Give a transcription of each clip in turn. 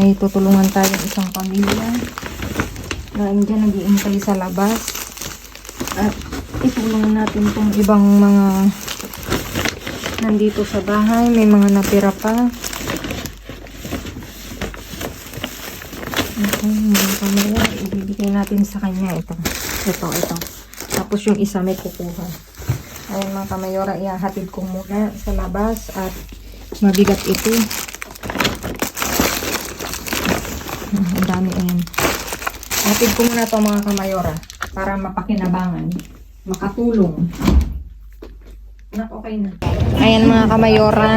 may tutulungan tayong isang pamilya na dyan nag-iintay sa labas. At itulungan natin tong ibang mga nandito sa bahay. May mga natira pa. Okay, mga pamilya. Ibibigay natin sa kanya ito. Ito. Tapos yung isa may kukuha. Ayan mga kamayora, ihahatid ko muna sa labas at mabigat ito. Ang dami ayan. Hatid ko muna ito mga kamayora para mapakinabangan. Makatulong. Okay na. Ayan mga kamayora.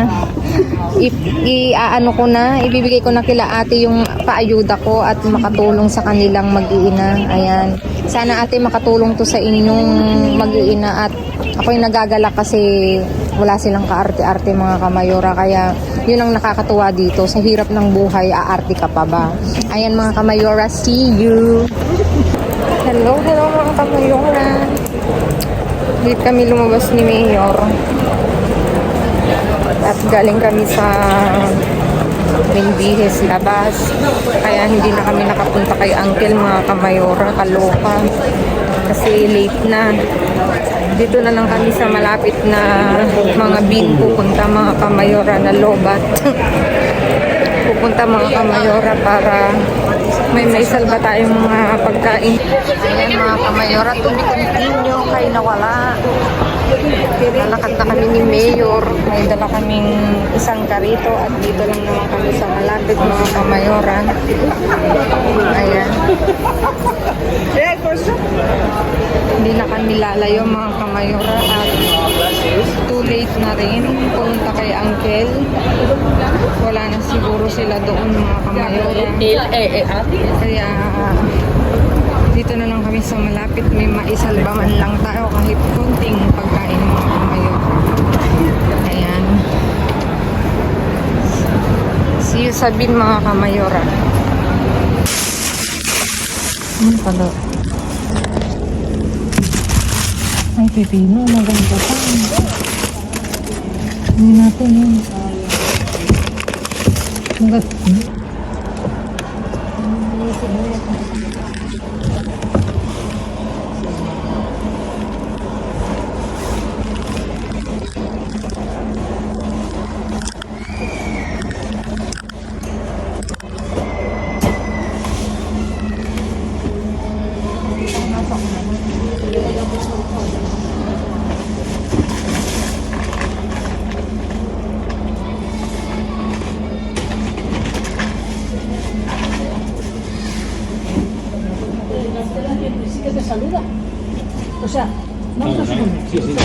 Iaano ko na, ibibigay ko na kila ate yung paayuda ko at makatulong sa kanilang mag-iina. Ayan. Sana ate makatulong to sa inyong mag-iina at ako'y nagagalak kasi wala silang kaarte-arte mga kamayora. Kaya yun ang nakakatuwa dito. Sa hirap ng buhay, aarte ka pa ba? Ayan mga kamayora, see you! Hello mga kamayora! Dito kami lumabas ni Mayor. At galing kami sa Benbihes labas. Kaya hindi na kami nakapunta kay Uncle mga kamayora. Kaloka. Kasi late na. Dito na lang kami sa malapit na mga bin pupunta mga kamayora na lobat. Pupunta mga kamayora para may salba tayong mga pagkain. Ayan mga kamayora, to be continue kay nawala. Nalakad na kami ni Mayor. May dala kaming isang karito at dito lang naman kami sa malapit mga kamayora. Ayan. Hindi na kami lalayo mga kamayora at too late na rin. Pumunta kay Uncle. Wala na siguro sila doon mga kamayora. Kaya dito na lang kami sa malapit. May maisalba man lang tayo kahit kunting pagkain mga kamayora. Ayan. See you sa bin mga kamayora. Pala. Ay, pipino. Maganda pa. Hindi natin yun. Maganda. Te saluda. O sea, vamos a suponer. Sí, sí.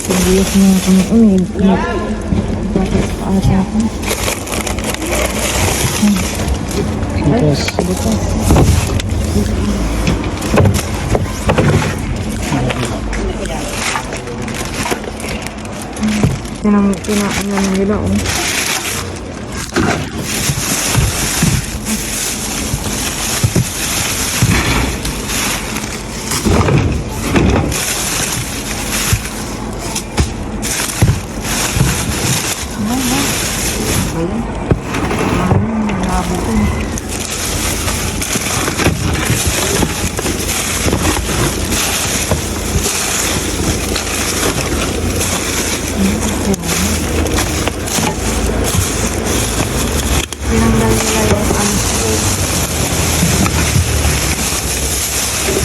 Serius mga kamayora. Bakit paasa ako? Bukas. Kinaan nila oh. Tinanggal nila yung unscrew.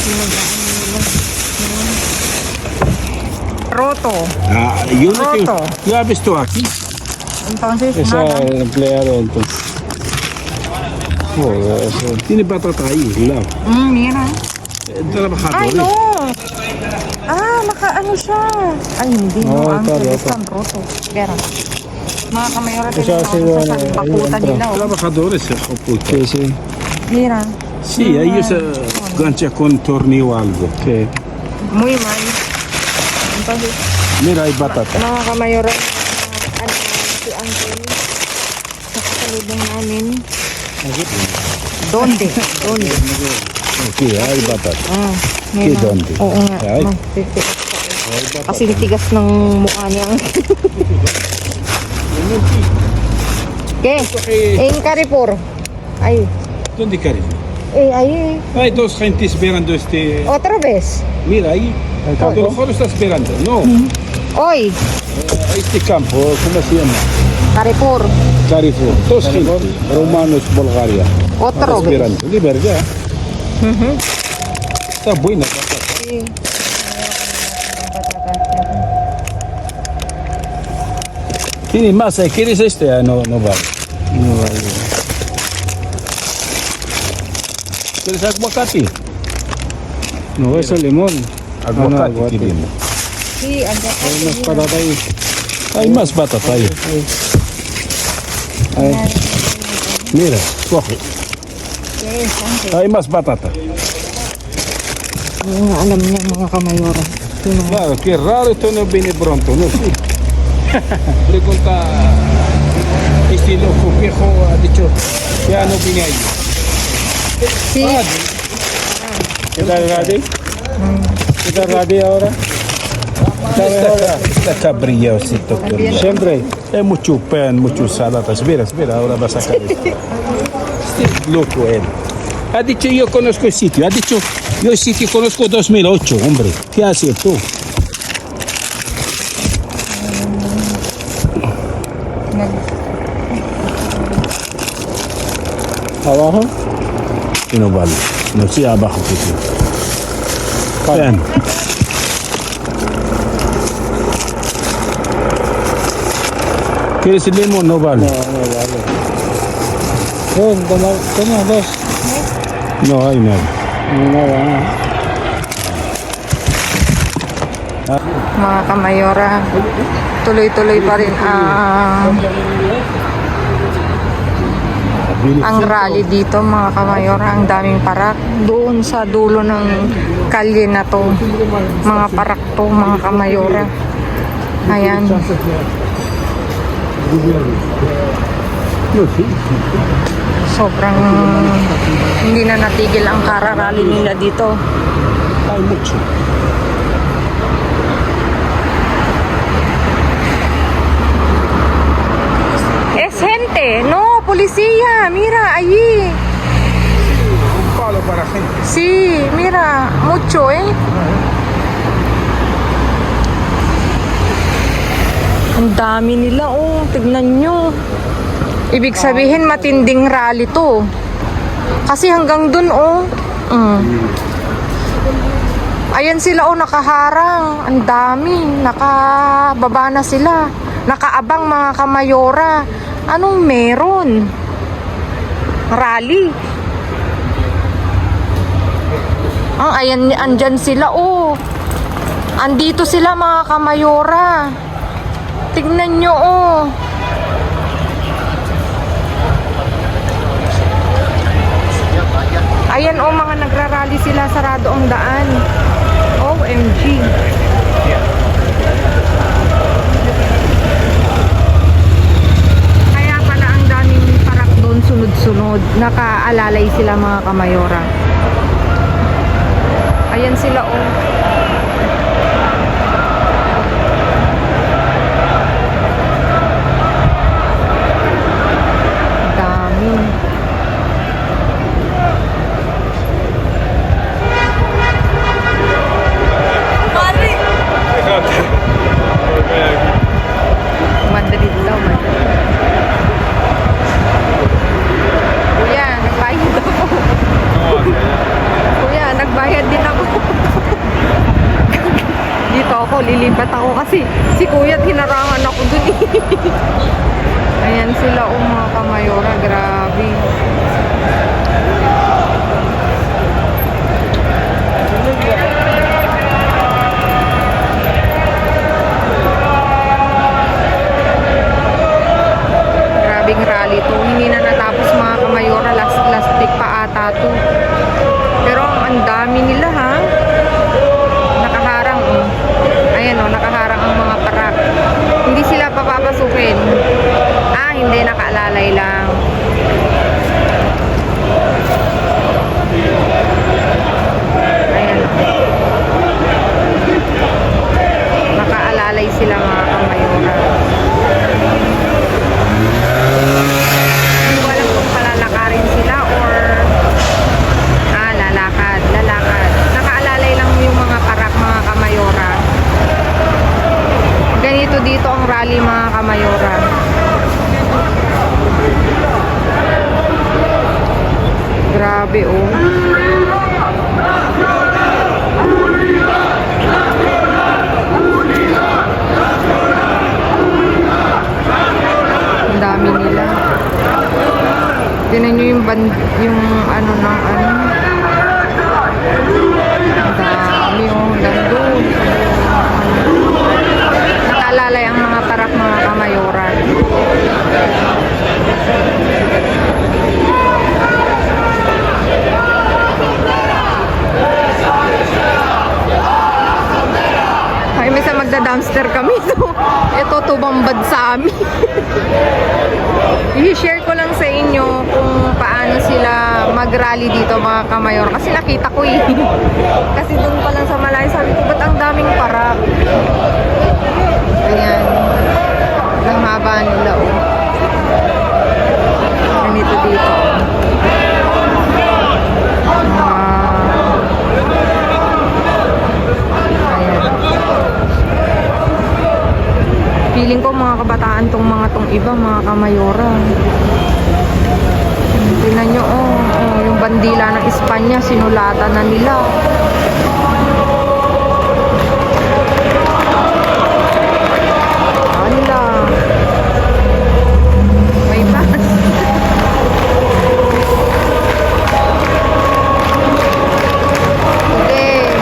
Tinagaan nila. Roto. Yo no Roto. yo he visto aquí. Entonces, Esa nada. empleado entonces. Joder, eso. Tiene patata ahí, claro. Mira. Ay, Trabajadores. no. Naka-ano siya. Ay, hindi mo. Oh, Ang ito, tulisan, roto. Pero, mga kamayora, Esa tingnan sí, mo bueno, sa bakutan ahí nila. Oh. Trabajadores, hijo puta. Sí, sí. Mira. Sí, ellos ganchan con tornillo o algo. Sí. Muy mal. Entonces, Mira, hay batata. mga kamayora, ano, si Uncle, pasalubong namin. Donde? Donde? Aquí hay batata. Ah, Kay Donde. Oo nga. Ay. Titigas ko. Kasi tigas ng mukha niya. ¿Qué? En Carrefour. Ay. ¿Dónde quieres? Ahí. Hay dos gente esperando este. Otra vez. Mira ahí. A lo mejor está esperando. No. Hoy. Este campo, ¿cómo se llama? Carrefour. Carrefour. Dos gente. Romanos, Bulgaria. Otra vez. Esperando. De verdad. Ujú. Está buena batata. Sí. Tiene masa. ¿Quieres este? Ah, no, no vale. No vale. ¿Quieres aguacate? No, eso es limón. Aguacate, aguacate. queremos. Sí, andyan Hay unas patatas ahí. Hay más batata ahí. Ahí. Mira, coge. Hay más batata. alam niya mga kamayora. Sino? Claro, qué raro esto no viene pronto, ¿no? Sí. Pregunta este loco viejo ha dicho ya no viene ahí. Sí. ¿Qué tal, Radi? ¿Qué tal, Radi, ahora? Está cabrillosito. Siempre. Hay mucho pan, muchos saladas. Mira, mira, ahora va a sacar esto. Este loco él. Ha dicho yo conozco el sitio. Ha dicho yo el sitio conozco 2008, hombre. ¿Qué haces tú? ¿Abajo? Que no vale. No sé abajo que sí. Pan. ¿Quieres el limón? No vale. No, no vale. Toma dos. No hay nada. No, nada, no. Mga kamayora, tuloy-tuloy pa rin ang rally dito mga kamayora. Ang daming parak doon sa dulo ng kalye na to, mga parak to mga kamayora. Ayan, sobrang hindi na natigil ang kararally nila dito. Hay mucho. Es gente, no, policía, mira, allí. Un palo para gente. Sí, mira, mucho, ¿eh? Ang dami nila, oh. Tignan nyo. Ibig sabihin, matinding rally to. Kasi hanggang dun, oh. Ayan sila, oh, nakaharang. Ang dami. Nakababa na sila. Nakaabang mga kamayora. Anong meron? Rally. Ayan, andyan sila, oh. Andito sila mga kamayora. Tignan nyo, oh. Ayan, oh, mga nagrarally sila, sarado ang daan. OMG. Kaya pala ang daming parak doon sunod-sunod. Nakaalalay sila mga kamayora. Ayan sila, oh. Dami. Madrid daw, Madrid. Kuya, nagbayad ako. Kuya, nagbayad din ako. Dito ako, lilipat ako kasi si kuya hinarangan ako dun eh. Ayan sila, mga kamayora, grabe. Grabing rally to. Hindi na natapos mga kamayora. Last week pa ata to. Pero ang dami nila, ha. Nakaharang, oh. Ayan, oh, nakaharang ang mga parak. Hindi sila papapasukin. Hindi, nakaalalay lang. Grabe, oh. Ang dami nila. Tinan nyo yung yung ano ng ano. Ang dami, oh. Gandun. Nakalalay ang mga parak mga kamayoran. Ay, may sa magda-dumpster kami. Ito, tubambad sa amin. I-share ko lang sa inyo kung paano sila mag-rally dito mga kamayor. Kasi nakita ko eh. Kasi doon pa lang sa malayo, sabi ko, ba't ang daming parak? Ayan. Ang haba nila, oh. Ganito dito. Feeling ko mga kabataan tong iba, mga kamayora. Tingnan nyo, yung bandila ng Espanya, sinulatan na nila. Ala. May bus. Okay.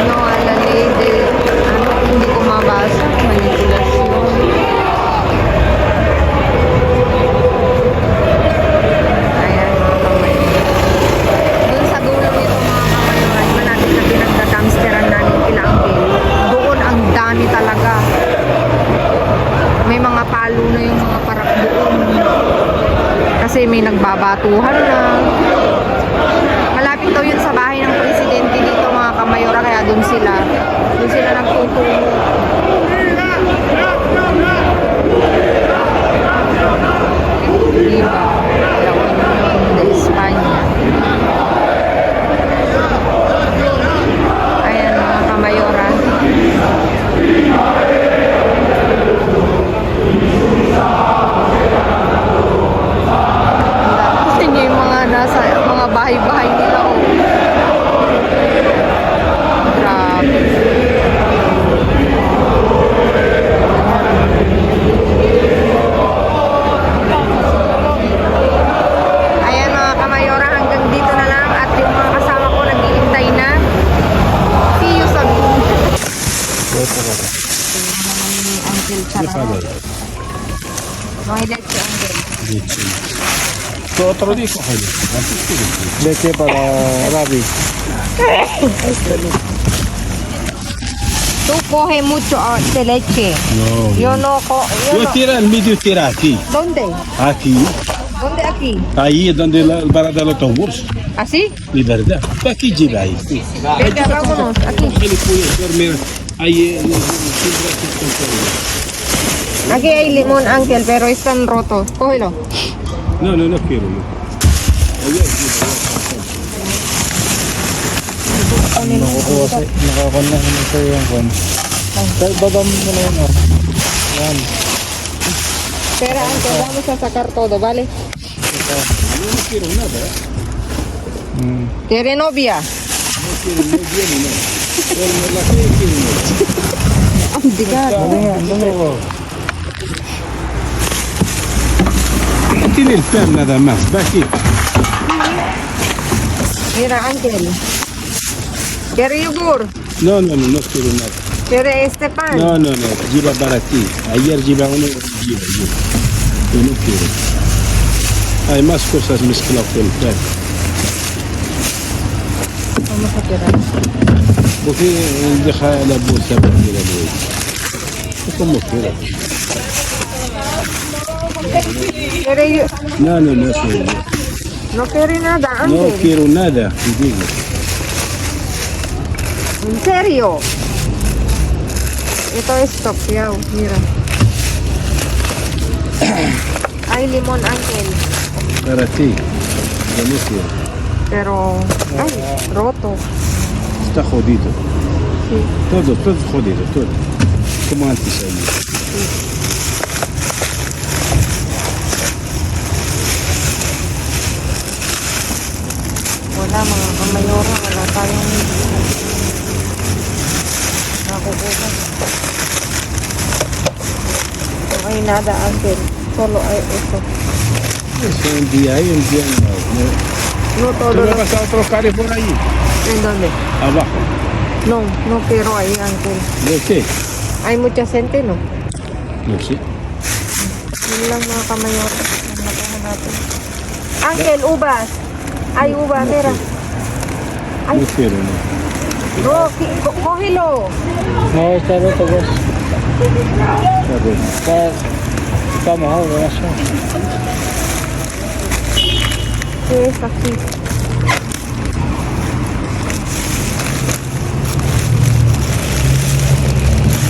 No, ala lady. Ano, hindi ko mabasa. Manipulasyon. Ayan, mga kamay. Doon sa dulo nito mga kamayuran, malapit na pinagda-dumpsteran namin Ilangkil. Doon ang dami talaga. May mga palo na yung mga parak doon. Kasi may nagbabatuhan na. Malapit daw yun sa bahay ng presidente dito mga kamayora, kaya doon sila nagtutungo. Diba? La Unión de España. Ayan mga kamayora. Kasi niyo yung mga nasa mga bahay-bahay nila, oh. Grabe. Ayan mga kamayora, hanggang dito na lang at yung mga kasama ko naghihintay na. See you soon. Uncle Charot. Mga leche, Uncle. To otro dijo, joder. Leche para Rabi. Tú coge mucho de leche. No. Yo no. Yo tira el medio tira aquí. ¿Dónde? Aquí. ¿Dónde aquí? Ahí es donde el bar del autobús. ¿Así? De verdad. Aquí lleva ahí. Sí. Venga, vámonos. Aquí. Mira, ahí Aquí hay limón, Ángel, pero están rotos. Cógelo. No quiero. No. Nakakon na naman sa'yo yung kon. Kaya babam mo na yun, oh. Yan. Espera, Ángel, vamos a sacar todo, ¿vale? No quiero nada. ¿Tiene novia? No quiero nada. Pero la que quiero nada. Oh, diga. Dali nga, dali ko. Tiene el pan nada más. Va aquí. Mira, Ángel. ¿Quiere yogur? No quiero nada. ¿Quiere este pan? No. Lleva para ti. Ayer lleva uno. Lleva. Yo no quiero. Hay más cosas mezcladas con el pan. Vamos a tirar. ¿Por qué deja la bolsa para tirar luego? Como quieras. ¿Quiere No quiero. No quiere nada, No Ángel. quiero nada. Te digo. ¿En serio? Ito es topiao, mira. Hay limón, Ángel. Para ti. Yo no quiero. Pero, ay, roto. Está jodido. Sí. Todo jodido, todo. Como antes ahí. nada, Uncle. Solo ay eso. Eso un día hay, un día no. No todo ¿Tú lo... no pasa otros carros por ahí? ¿En dónde? Abajo. No, no quiero ahí, Uncle. ¿De qué? Hay mucha gente, no? No sé. Yun lang mga kamayora. Nakahan natin. Uncle, ubas. Ay, uva, mira. Ay. No quiero, no. No, cógelo. No, está roto, pues. Está mojado, ¿verdad? ¿Qué es aquí?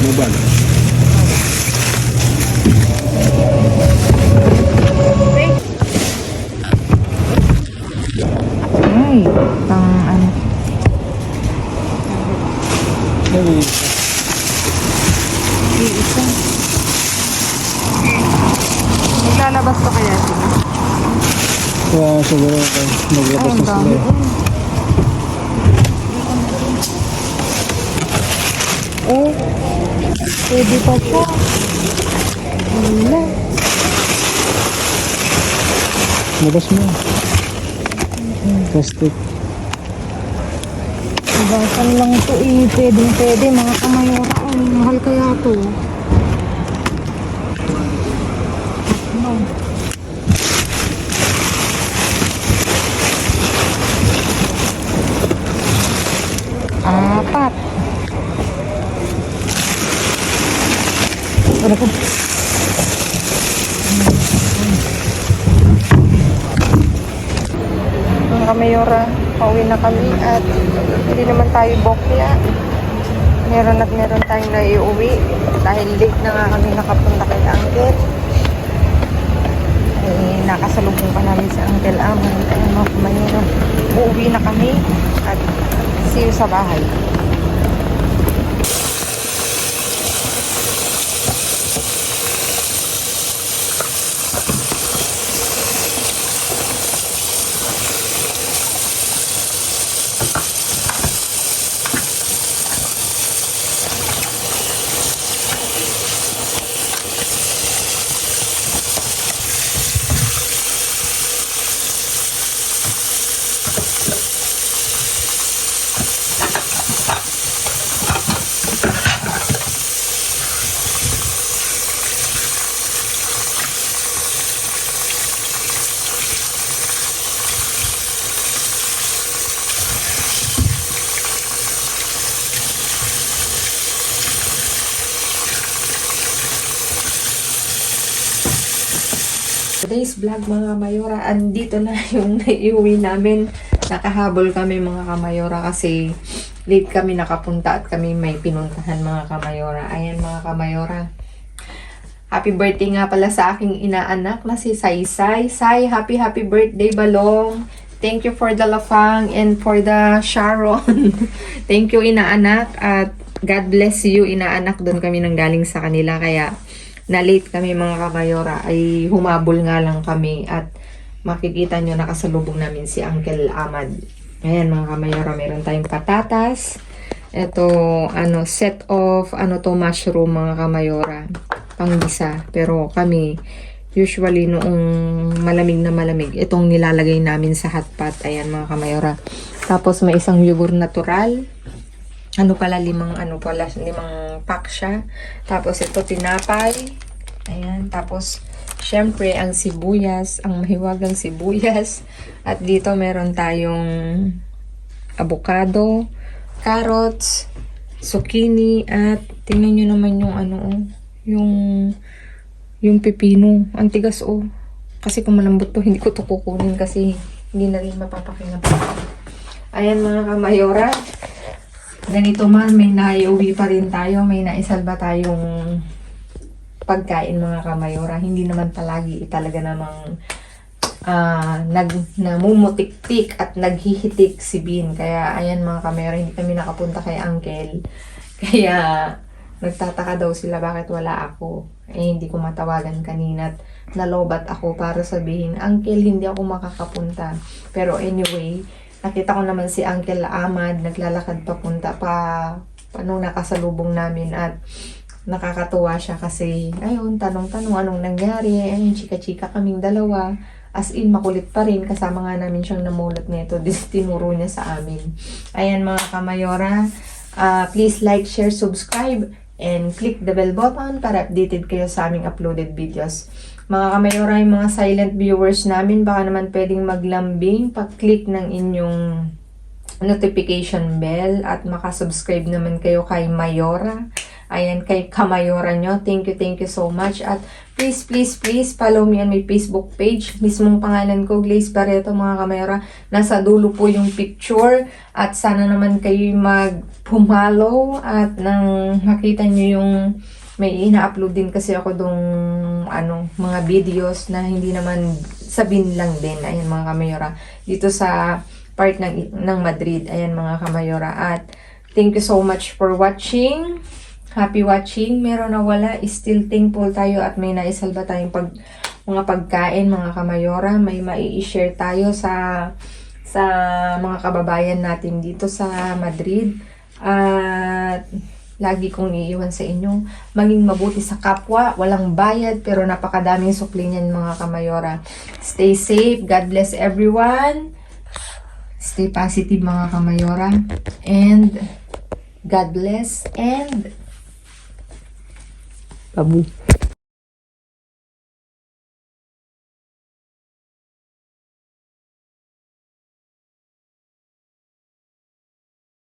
No vale. Ay, pang ano. Iisa. Maglalabas pa kaya sila? Kaya siguro maglabas Ay, na ang sila. dami. Oh, pwede pa siya. Wala. Labas mo. Plastic. Basan lang ito eh. Pwede mga kamayora. Ang mahal kaya ito. No. Apat. Ano po? Mga kamayora, pauwi na kami at hindi naman tayo bokya. Meron at meron tayong naiuwi dahil late na nga kami nakapunta kay Uncle. Eh, nakasalubong pa namin si Uncle Aman. Kaya mga kamayora, uuwi na kami at see you sa bahay. Today's vlog mga kamayora, andito na yung naiuwi namin. Nakahabol kami mga kamayora kasi late kami nakapunta at kami may pinuntahan mga kamayora. Ayan mga kamayora. Happy birthday nga pala sa aking inaanak na si Saysay. Say, happy birthday Balong. Thank you for the lafang and for the Sharon. Thank you inaanak at God bless you inaanak. Doon kami nanggaling sa kanila kaya na late kami mga kamayora ay humabol nga lang kami at makikita nyo nakasalubong namin si Uncle Ahmad. Ayan mga kamayora, meron tayong patatas. Ito, set of, mushroom mga kamayora. Panggisa. Pero kami, usually noong malamig na malamig, itong nilalagay namin sa hot pot. Ayan mga kamayora. Tapos may isang yogurt natural. Limang pack siya. Tapos ito tinapay. Ayan. Tapos, syempre, ang sibuyas, ang mahiwagang sibuyas. At dito meron tayong avocado, carrots, zucchini, at tingnan nyo naman yung pepino. Ang tigas Kasi kung malambot to, hindi ko to kukunin kasi hindi na rin mapapakinap. Ayan mga kamayora. Ganito man, may naiuwi pa rin tayo. May naisalba tayong pagkain mga kamayora. Hindi naman palagi talaga namang namumutik-tik at naghihitik si Bin. Kaya ayan mga kamayora, hindi kami nakapunta kay Uncle. Kaya nagtataka daw sila bakit wala ako. Hindi ko matawagan kanina at nalobat ako para sabihin, Uncle, hindi ako makakapunta. Pero anyway, nakita ko naman si Uncle Ahmad naglalakad papunta pa nung nakasalubong namin at nakakatuwa siya kasi, ayun, tanong-tanong anong nangyari. Ayun, chika-chika kaming dalawa. As in, makulit pa rin. Kasama nga namin siyang namulot nito. Tinuro niya sa amin. Ayan mga kamayora. Please like, share, subscribe, and click the bell button para updated kayo sa aming uploaded videos. Mga kamayora, yung mga silent viewers namin, baka naman pwedeng maglambing, pag-click ng inyong notification bell at makasubscribe naman kayo kay Mayora. Ayan, kay Kamayora nyo. Thank you so much. At please follow me on my Facebook page. Mismong pangalan ko, Glaze Barreto, mga kamayora. Nasa dulo po yung picture. At sana naman kayo mag-pumalo at nang makita nyo yung may ina-upload din kasi ako dong mga videos na hindi naman sabin lang din. Ayan mga kamayora. Dito sa part ng Madrid. Ayan mga kamayora. At thank you so much for watching. Happy watching. Meron na wala. Still thankful tayo at may naisalba tayong mga pagkain mga kamayora. May mai-share tayo sa mga kababayan natin dito sa Madrid. At lagi kong iiwan sa inyo. Maging mabuti sa kapwa. Walang bayad pero napakadaming sukli niyan mga kamayora. Stay safe. God bless everyone. Stay positive mga kamayora. And God bless and Babu.